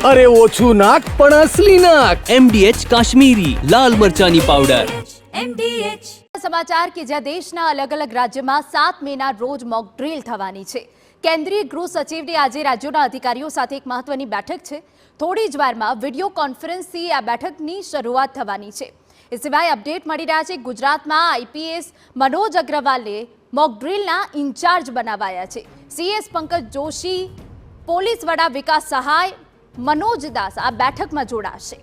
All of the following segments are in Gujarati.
अरे ओछू नाक पण असली नाक। MDH काश्मीरी लाल मरचानी पाउडर। MDH समाचार કે જ્યાં દેશના અલગ અલગ રાજ્યમાં 7 મેના રોજ મોક ડ્રીલ થવાની છે। કેન્દ્રીય ગૃહ સચિવની આજે રાજ્યોના અધિકારીઓ સાથે એક મહત્વની બેઠક છે। થોડી જ વારમાં વિડીયો કોન્ફરન્સથી આ બેઠકની શરૂઆત થવાની છે। એ સિવાય અપડેટ મળી રહ્યા છે ગુજરાતમાં IPS મનોજ અગ્રવાલને મોક ડ્રીલના ઇન્ચાર્જ બનાવાયા છે। CS પંકજ જોશી, પોલીસ વડા વિકાસ સહાય मनोज दास आ बैठक में जोड़ाशे।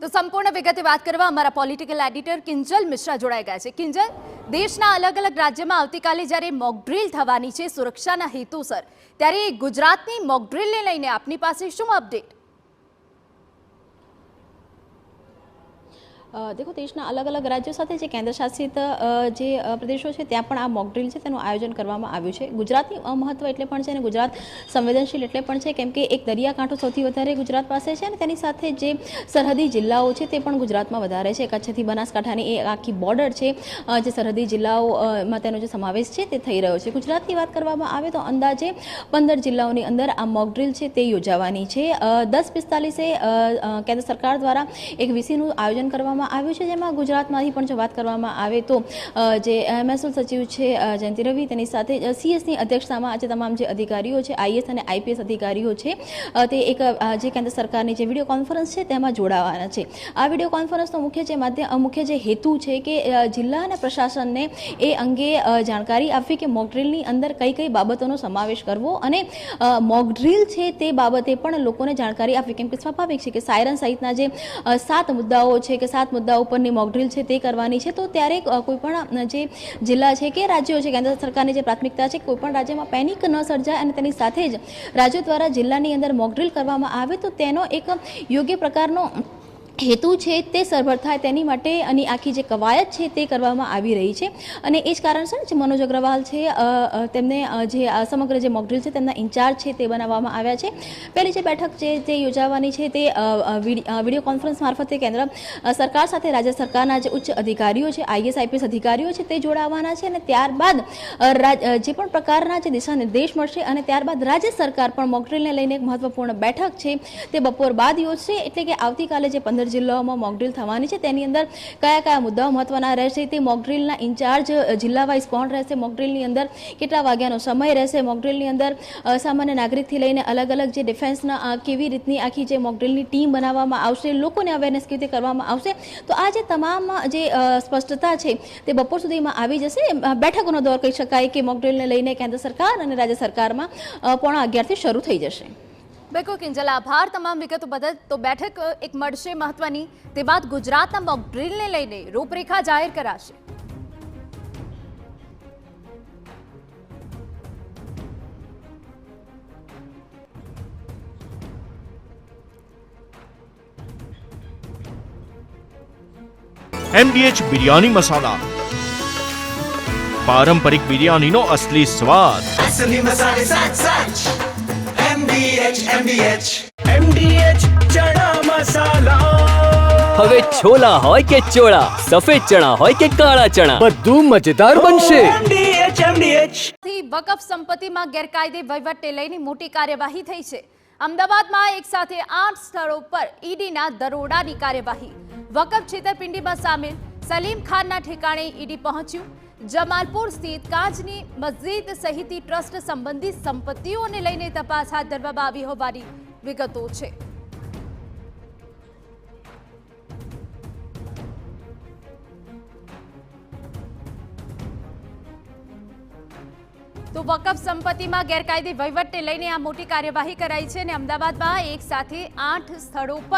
तो संपूर्ण विगते बात करवा हमारा पॉलिटिकल एडिटर किंजल मिश्रा जोड़ाई गया है। किंजल, देशना अलग अलग राज्य में आवतीकाले જ્યારે મોક ડ્રીલ થવાની છે સુરક્ષાના હેતુસર, ત્યારે ગુજરાતની મોક ડ્રીલને લઈને આપની પાસે શું અપડેટ? देखो देशना अलग अलग राज्यों साथ जे केन्द्र शासित जे प्रदेशों है त्या पण आ मॉक ड्रील है तेનું आयोजन કરવામાં આવ્યું છે। ગુજરાતની મહત્વ એટલે પણ છે અને ગુજરાત સંવેદનશીલ એટલે પણ છે કેમ કે એક દરિયાકાંઠો સૌથી વધારે ગુજરાત પાસે છે અને તેની સાથે જે સરહદી જિલ્લાઓ છે તે પણ ગુજરાતમાં વધારે છે। કચ્છથી બનાસકાંઠાની એ આખી બોર્ડર છે જે સરહદી જિલ્લાઓમાં તેનો જે સમાવેશ છે તે થઈ રહ્યો છે। ગુજરાતની વાત કરવામાં આવે તો અંદાજે 15 જિલ્લાઓની અંદર આ મોક ડ્રીલ છે તે યોજાવાની છે। 10:45 કેન્દ્ર સરકાર દ્વારા એક વીસીનું આયોજન કરવામાં આવ્યું છે, જેમાં ગુજરાતમાંથી પણ જો વાત કરવામાં આવે તો જે મહેસૂલ સચિવ છે જયંતિ રવિ, તેની સાથે CS ની અધ્યક્ષતામાં આજે તમામ જે અધિકારીઓ છે IAS અને IPS અધિકારીઓ છે તે એક જે કેન્દ્ર સરકારની જે વિડીયો કોન્ફરન્સ છે તેમાં જોડાવાના છે। આ વિડીયો કોન્ફરન્સનો મુખ્ય જે હેતુ છે કે જિલ્લા અને પ્રશાસનને એ અંગે જાણકારી આપવી કે મોક ડ્રીલની અંદર કઈ કઈ બાબતોનો સમાવેશ કરવો અને મોક ડ્રીલ છે તે બાબતે પણ લોકોને જાણકારી આપવી, કેમ કે સ્વાભાવિક છે કે સાયરન સહિતના જે 7 મુદ્દાઓ છે કે 7 મુદ્દાઓ ઉપરની મોક ડ્રીલ છે તે કરવાની છે। તો ત્યારે કોઈ પણ જે જિલ્લા છે કે રાજ્યો છે, કેન્દ્ર સરકારની જે પ્રાથમિકતા છે કોઈ પણ રાજ્યમાં પેનિક ન સર્જાય અને તેની સાથે જ રાજ્યો દ્વારા જિલ્લાની અંદર મોક ડ્રીલ કરવામાં આવે તો તેનો એક યોગ્ય પ્રકારનો હેતુ છે તે સરભર થાય તેની માટે અને આખી જે કવાયત છે તે કરવામાં આવી રહી છે। અને એ જ કારણસર જે મનોજ અગ્રવાલ છે તેમને જે સમગ્ર જે મોક ડ્રીલ છે તેમના ઇન્ચાર્જ છે તે બનાવવામાં આવ્યા છે। પહેલી જે બેઠક છે તે યોજાવાની છે તે વિડીયો કોન્ફરન્સ મારફતે કેન્દ્ર સરકાર સાથે રાજ્ય સરકારના જે ઉચ્ચ અધિકારીઓ છે IAS IPS અધિકારીઓ છે તે જોડાવાના છે અને ત્યારબાદ જે પણ પ્રકારના જે દિશા નિર્દેશ મળશે અને ત્યારબાદ રાજ્ય સરકાર પણ મોક ડ્રીલને લઈને એક મહત્વપૂર્ણ બેઠક છે તે બપોર બાદ યોજશે। એટલે કે આવતીકાલે જે 15 જિલ્લાઓમાં મોક ડ્રીલ થવાની છે તેની અંદર કયા કયા મુદ્દાઓ મહત્વના રહેશે, તે મોક ડ્રીલના ઇન્ચાર્જ જિલ્લા વાઇઝ કોણ રહેશે, મોક ડ્રીલની અંદર કેટલા વાગ્યાનો સમય રહેશે, મોક ડ્રીલની અંદર સામાન્ય નાગરિકથી લઈને અલગ અલગ જે ડિફેન્સના કેવી રીતની આખી જે મોક ડ્રીલની ટીમ બનાવવામાં આવશે, લોકોને અવેરનેસ કેવી રીતે કરવામાં આવશે, તો આ જે તમામ જે સ્પષ્ટતા છે તે બપોર સુધીમાં આવી જશે। બેઠકોનો દોર કહી શકાય કે મોક ડ્રીલને લઈને કેન્દ્ર સરકાર અને રાજ્ય સરકારમાં 11:30 શરૂ થઈ જશે। बिल्कुल किंजल, आभार તમામ વિગતો બદલ। તો બેઠક એક મળશે મહત્વની, તે બાદ ગુજરાતના મોક ડ્રીલને લઈને રૂપરેખા જાહેર કરાશે। MDH બિરયાની મસાલા, પારંપરિક બિરયાનીનો અસલી સ્વાદ। असली मसाले साथ साथ MDH चना मसाला। હવે છોલા હોય કે ચોળા, સફેદ ચણા હોય કે કાળા ચણા, બધું મજેદાર બનશે। થી વકફ સંપત્તિમાં ગેરકાયદે વહીવટને લઈને મોટી કાર્યવાહી થઈ છે। અમદાવાદમાં એક સાથે 8 સ્થળો પર ઈડીના દરોડાની કાર્યવાહી। વકફ છેતરપિંડીમાં સામેલ સલીમ ખાનના ઠેકાણે ઈડી પહોંચ્યું। જમાલપુર સ્થિત કાંચની મસ્જિદ સહિત ટ્રસ્ટ સંબંધિત સંપત્તિઓને લઈને તપાસ હાથ ધરવામાં આવી હોવાની વિગતો છે। તો વકફ સંપત્તિમાં ગેરકાયદે વહીવટને લઈને આ મોટી કાર્યવાહી કરાઈ છે અને અમદાવાદમાં એક સાથે 8 સ્થળો પર